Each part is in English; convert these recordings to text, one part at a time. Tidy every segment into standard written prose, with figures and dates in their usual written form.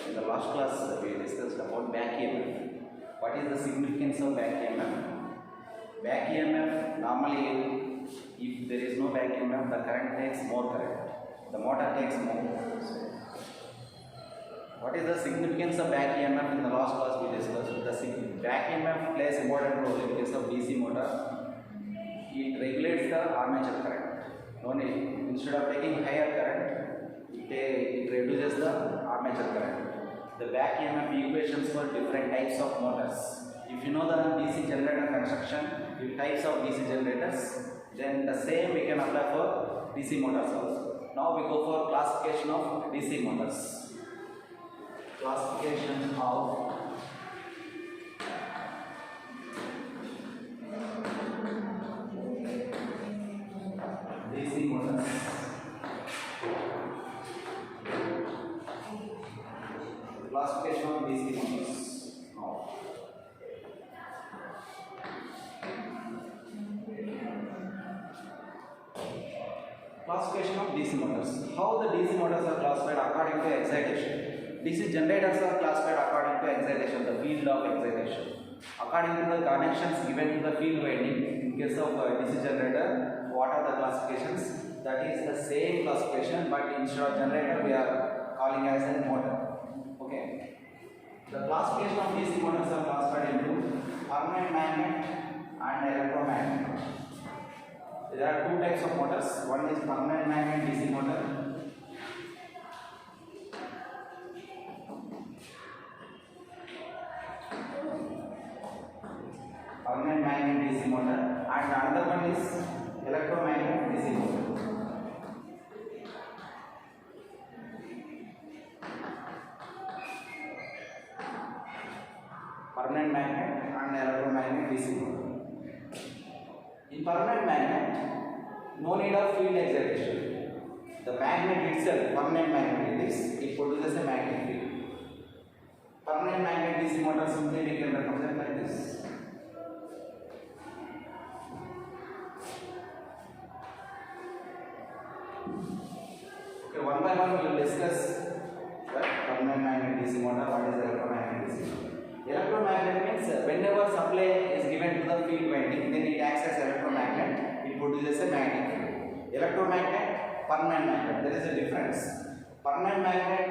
In the last class, we discussed about back EMF. What is the significance of back EMF? Back EMF, normally, if there is no back EMF, the current takes more current. The motor takes more. What is the significance of back EMF? In the last class, we discussed the back EMF plays important role in case of DC motor. It regulates the armature current. Only instead of taking higher current, it reduces the armature current. The back EMF equations for different types of motors. If you know the DC generator construction, with types of DC generators, then the same we can apply for DC motors also. Now we go for classification of DC motors. Classification of DC motors. Classification of DC motors. Now, classification of DC motors. How the DC motors are classified according to excitation. DC generators are classified according to excitation, the field of excitation. According to the connections given to the field winding, in case of DC generator, what are the classifications? That is the same classification, but instead of generator, we are calling as a motor. Okay. The classification of DC motors are classified into permanent magnet and electromagnet. There are two types of motors. One is permanent magnet DC motor. Permanent magnet DC motor, and another one is electromagnet DC motor. Permanent magnet and electromagnet DC motor. In permanent magnet, no need of field excitation. The magnet itself, permanent magnet it produces a magnetic field. Permanent magnet DC motor simply we can represent like this. Okay, one by one we will discuss permanent magnet DC motor, what is electromagnet DC motor. Electromagnet means whenever supply is given to the field winding, then it acts as electromagnet, it produces a magnetic field. Electromagnet, permanent magnet, there is a difference. Permanent magnet,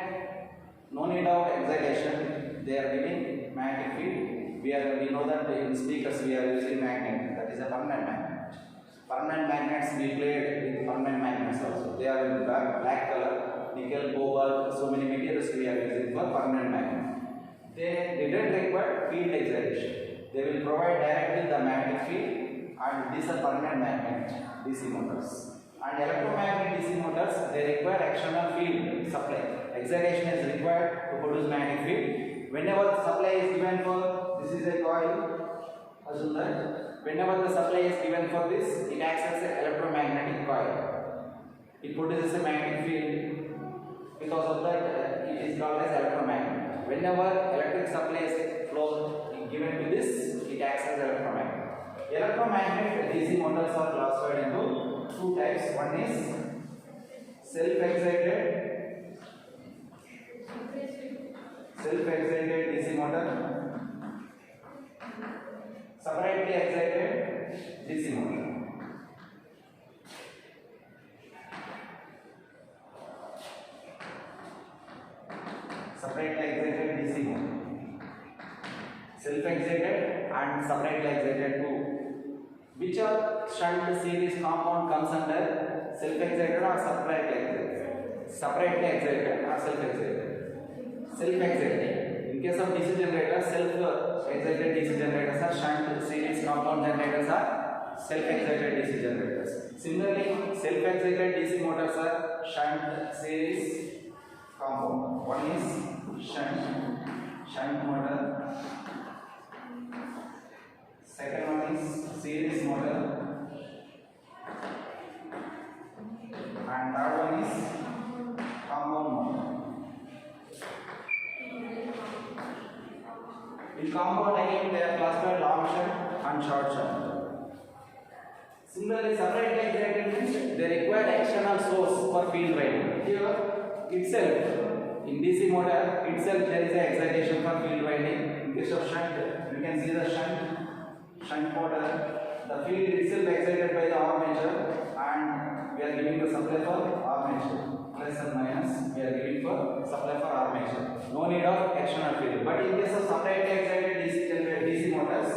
no need of excitation, they are giving magnetic field. We know that in speakers we are using magnet, that is a permanent magnet. Permanent magnets we played with permanent magnets also. They are in black color, nickel, cobalt, so many materials we are using for permanent magnet. They didn't require field excitation. They will provide directly the magnetic field, and these are permanent magnet DC motors. And electromagnet DC motors, they require external field supply. Excitation is required to produce magnetic field. Whenever the supply is given for, this is a coil, assume that whenever the supply is given for this, it acts as an electromagnetic coil. It produces a magnetic field. Because of that, it is called as electromagnet. Whenever electric supply is flow given to this, it acts as electromagnet. Electromagnet DC motors are classified into two types. One is self-excited DC motor, separately excited DC motor. Separately excited DC motor, self-excited and separately excited too. Which of shunt series compound comes under self-excited or separately excited? Separately excited or self-excited? Self-excited. In case of DC generators, self-excited DC generators are shunt series compound generators are self-excited DC generators. Similarly, self-excited DC motors are shunt series compound. One is shunt motor. Second one is series motor. And third one is compound motor. In compound again they are classified long shunt and short shunt. Similarly, separately excited means they require external source for field winding. Here itself, In DC motor itself there is an excitation for field winding. In case of shunt, you can see the shunt motor. The field itself excited by the armature, and we are giving the supply for armature. Plus and minus, we are giving for supply for armature. No need of external field. But in case of separately excited DC motors,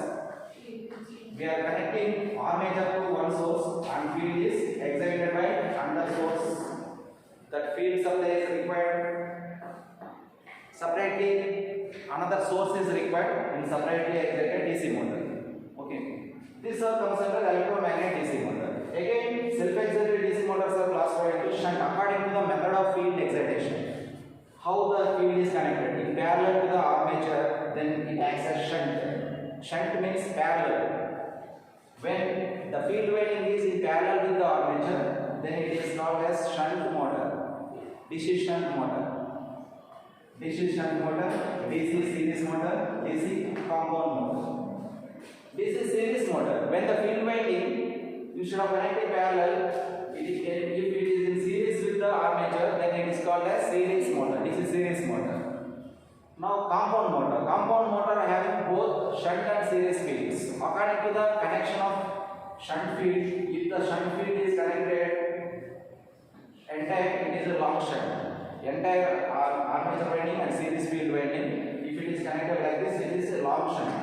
we are connecting armature to one source and field is excited by another source. That field supply is required. Separately, another source is required in separately excited DC motor. Okay. These are considered electromagnetic DC motor. Again, self-excited DC motors are classified into shunt according to the method of field excitation. How the field is connected in parallel to the armature, then it acts as shunt. Shunt means parallel. When the field winding is in parallel with the armature, then it is called as shunt motor. DC shunt motor. DC shunt motor, DC series motor, DC compound motor. DC series motor. When the field winding, instead of connecting parallel, if it is in series with the armature, then it is called as series motor. DC series motor. Now compound motor. Compound motor having both shunt and series fields. According to the connection of shunt field, if the shunt field is connected entire, it is a long shunt. Entire armature winding and series field winding, if it is connected like this, it is a long shunt.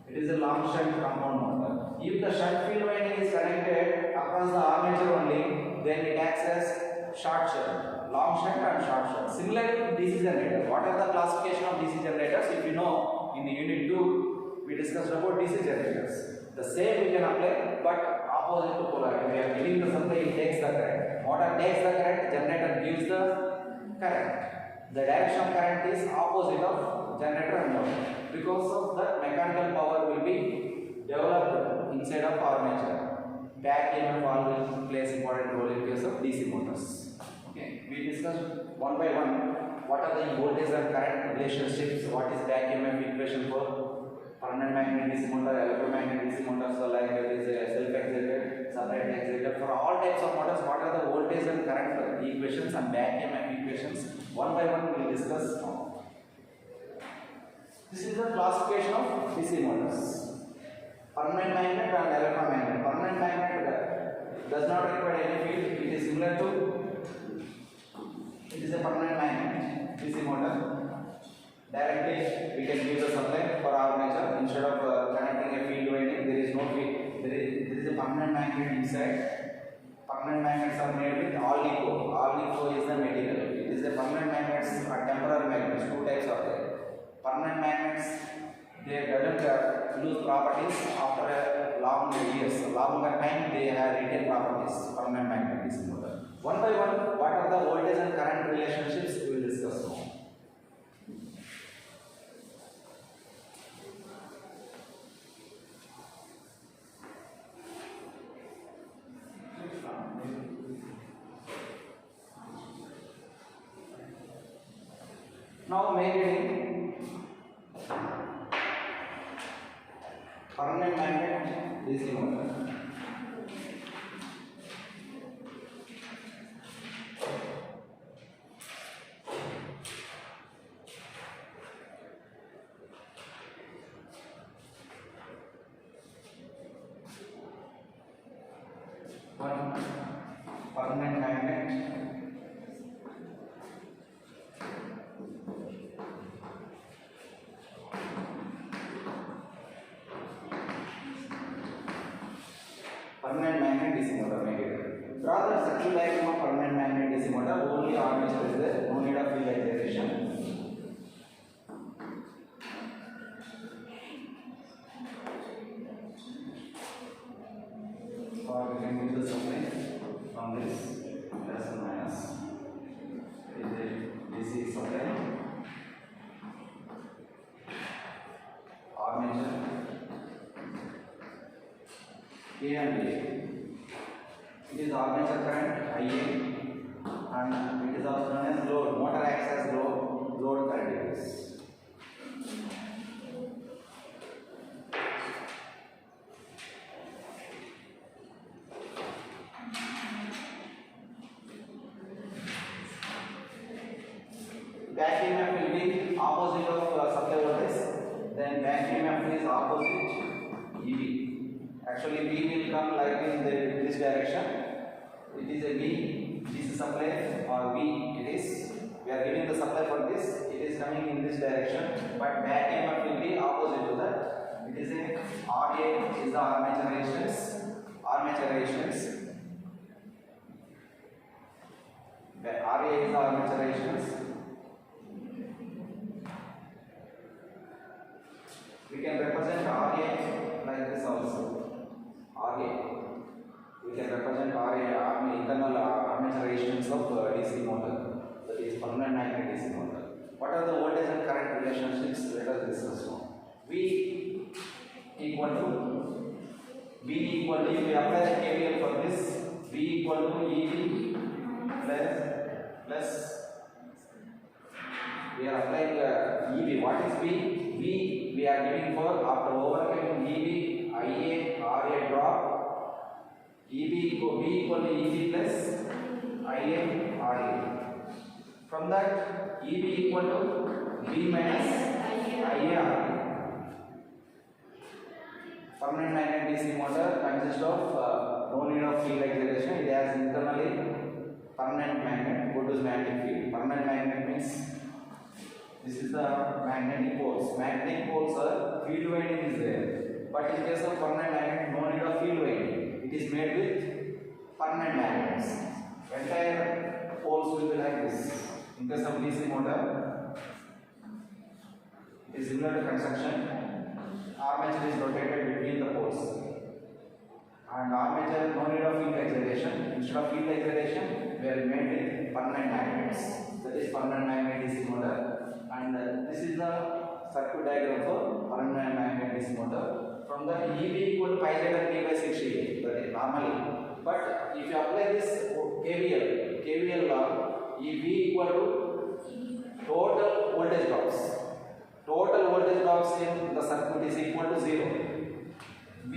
It is a long shunt compound motor. If the shunt field winding is connected across the armature only, then it acts as short shunt. Long shunt and short shunt. Similar to DC generator. What are the classification of DC generators? If you know, in the unit 2, we discussed about DC generators. The same we can apply, but opposite to polarity. We are giving the supply, it takes the current. Motor takes the current, generator gives the current. The direction of current is opposite of generator and motor. Because of that, mechanical power will be developed inside of armature. Back EMF will plays important role in case of DC motors. Okay, we discussed one by one what are the voltage and current relationships, what is back EMF equation for permanent magnetic DC motor, electromagnetic DC motor, so like it is a self-excited, separate excited. For all types of motors, what are the voltage and current equations and back EMF equations? One by one we will discuss now. This is the classification of DC motors. Permanent magnet and electromagnet. Permanent magnet does not require any field. It is similar to, it is a permanent magnet DC motor. Directly we can give the supply for armature instead of connecting a field winding. There is no field. There is a permanent magnet inside. Permanent magnets are made with all-eco. All-eco is the material. It is a permanent magnets or temporary magnets. Two types are there. Permanent magnets, they don't lose properties after a long years. Longer time they have retained properties. Permanent magnet DC motor. One by one, what are the voltage and current relationships we will discuss now. Now main reading, permanent magnet DC motor. One permanent magnet. Permanent magnet DC motor made. Draw the circuit diagram of permanent magnet DC motor. Only armature is there. No need of field excitation. Or we can give the supply from this plus and minus. Is the DC supply. Armature. A and A. It is armature current IA and it is also known as load. Motor acts as load current is. back EMF will be opposite of supply voltage, then back EMF is opposite EB. Actually B will come like in this direction. It is a B, this is supply, or B it is. We are giving the supply for this, it is coming in this direction, but back EMF will be opposite to that. It is a RA is the armature resistance. Armature resistance. RA is the armature resistance. We can represent RA like this also. RA. We can represent RA, internal armature resistance of DC motor. That is permanent magnet DC motor. What are the voltage and current relationships? Let us discuss now. V equal to if we apply the KVL for this, V equal to EB plus we are applying EB. What is V? V we are giving for after overcoming EB, IA, RA drop. V equal to EB plus IA, RA. From that, EB equal to V minus IA. Permanent magnet DC motor consists of no need of field excitation. It has internally permanent magnet produces magnetic field. Permanent magnet means this is the magnetic poles. Magnetic poles are field winding is there, but in case of permanent magnet, no need of field winding. It is made with permanent magnets. Entire poles will be like this. In case of DC motor, it is similar to construction. Armature is rotated between the poles, and armature no need of field excitation. Instead of field excitation, we are made with permanent magnets. That is permanent magnet DC motor, and this is the circuit diagram for permanent magnet DC motor. From the EB equal to pi z and P by 60, that is normally. But if you apply this KVL law, EB equal to total voltage drops. Total voltage drops in the circuit is equal to 0. V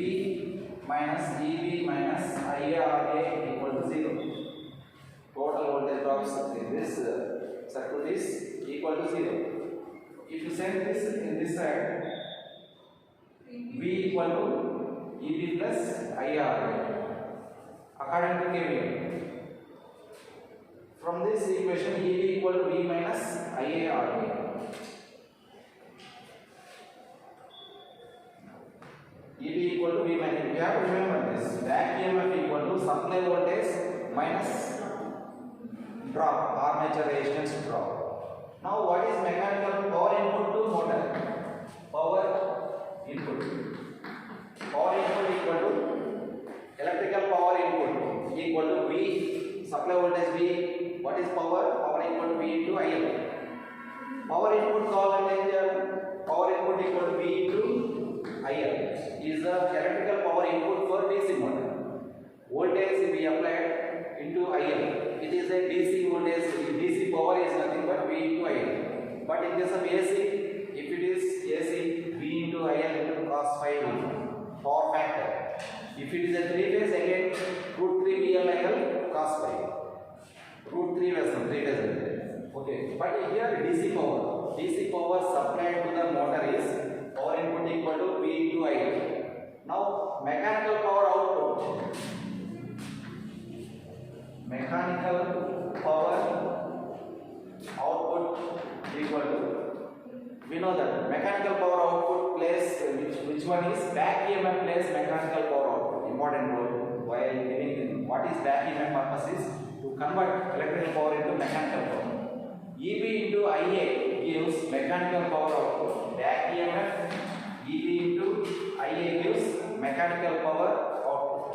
minus EB minus IRA equal to 0. Total voltage drops in this circuit is equal to 0. If you send this in this side, V equal to EB plus IRA according to KVL. From this equation, EB equal to V minus IARA. EB equal to V minus. We have to remember this. Back EMF equal to supply voltage minus drop, armature resistance drop. Now, what is mechanical power input to motor? Power input. Power input equal to electrical power input equal to V, supply voltage V. What is power? Power equal to V into IL. Power input power input equal to V into IL is the electrical power input for DC motor. Voltage we applied into IL. It is a DC voltage. DC power is nothing but V into IL. But in case of AC, if it is AC, V into IL into cos phi power factor. If it is a 3-phase, again root 3 VL cos phi. Root 3 vessel, 3 phase. Okay, but here DC power supplied to the motor is power input equal to V into I. Now mechanical power output. Mechanical power output equal to, we know that mechanical power output plays which one is back EMF plays mechanical power output important role while giving what is back EMF purpose is to convert electrical power into mechanical power. EB into IA gives mechanical power output. Back EMF EB into IA gives mechanical power output.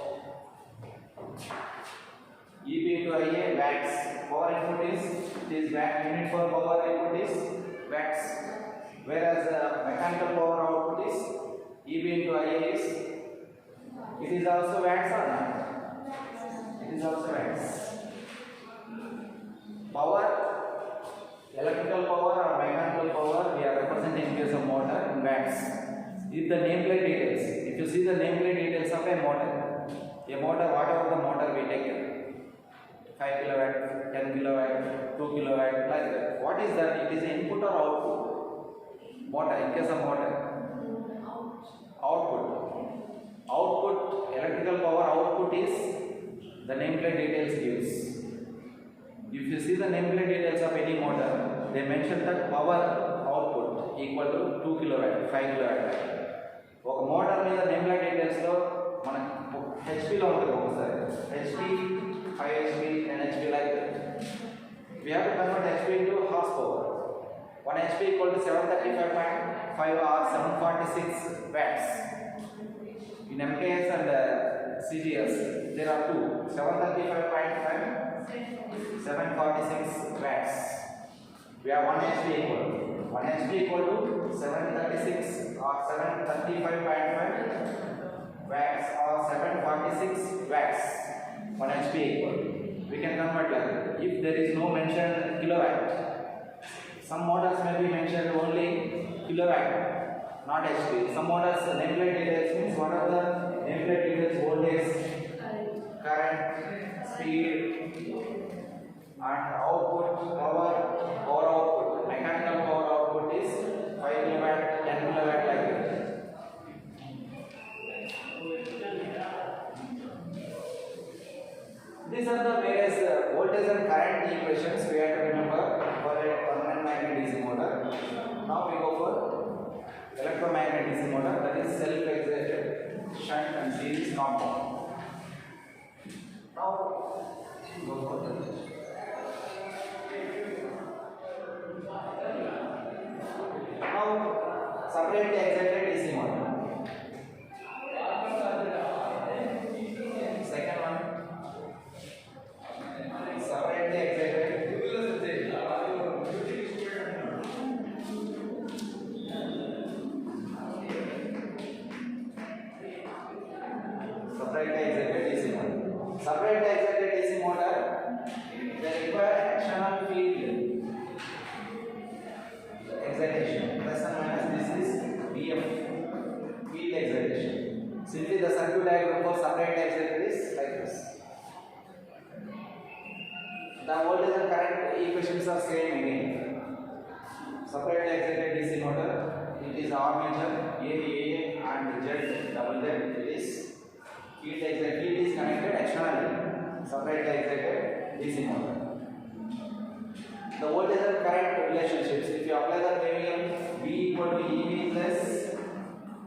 EB into IA watts. Power input is watt. Unit for power input is watts. Whereas mechanical power output is EB into IA is, it is also watts or not? It is also watts. Power, electrical power or mechanical power, we are representing in case of motor in watts. If the nameplate details, if you see the nameplate details of a motor, whatever the motor we take, 5 kilowatt, 10 kilowatt, 2 kilowatt, like that. What is that? It is input or output? Motor, in case of motor. Output. Output, electrical power output is the nameplate details gives. If you see the nameplate details of any motor, they mention that power output equal to 2 kilowatt, 5 kilowatt. ఒక motor మీద nameplate details లో మనకు HP లో ఉంటుంది ఒకసారి HP 5 HP 10 HP like that. We have to convert HP into horsepower. 1 HP equal to 735.5 or 746 watts. In MKS and CGS there are two 735.5 746 watts. We have 1 HP equal 1 HP equal to 736 or 735.5 watts or 746 watts. 1 HP equal. We can convert like that. If there is no mention kilowatt, some models may be mentioned only kilowatt, not HP. Some models nameplate details means what are the nameplate details: voltage, current, speed, and output power output. Mechanical power output is 5 kilowatt, 10 kilowatt like that. These are the various voltage and current equations we have to remember for a permanent magnet DC motor. Now we go for electromagnet DC motor, that is self-excited shunt and series compound. Now go for the separately excited DC motor. Second one, separately excited. Separately excited DC motor. Separately excited DC motor, they require external field excitation. Plus and minus, this is BF, field excitation. Simply the circuit diagram for separately excited is like this. The voltage and current equations are same again. Separately excited DC motor, it is armature A and Z double Z. It is field excited. Field is connected externally. Separately excited DC motor. The voltage and current relationships. If you apply the KVL, V equal to EV plus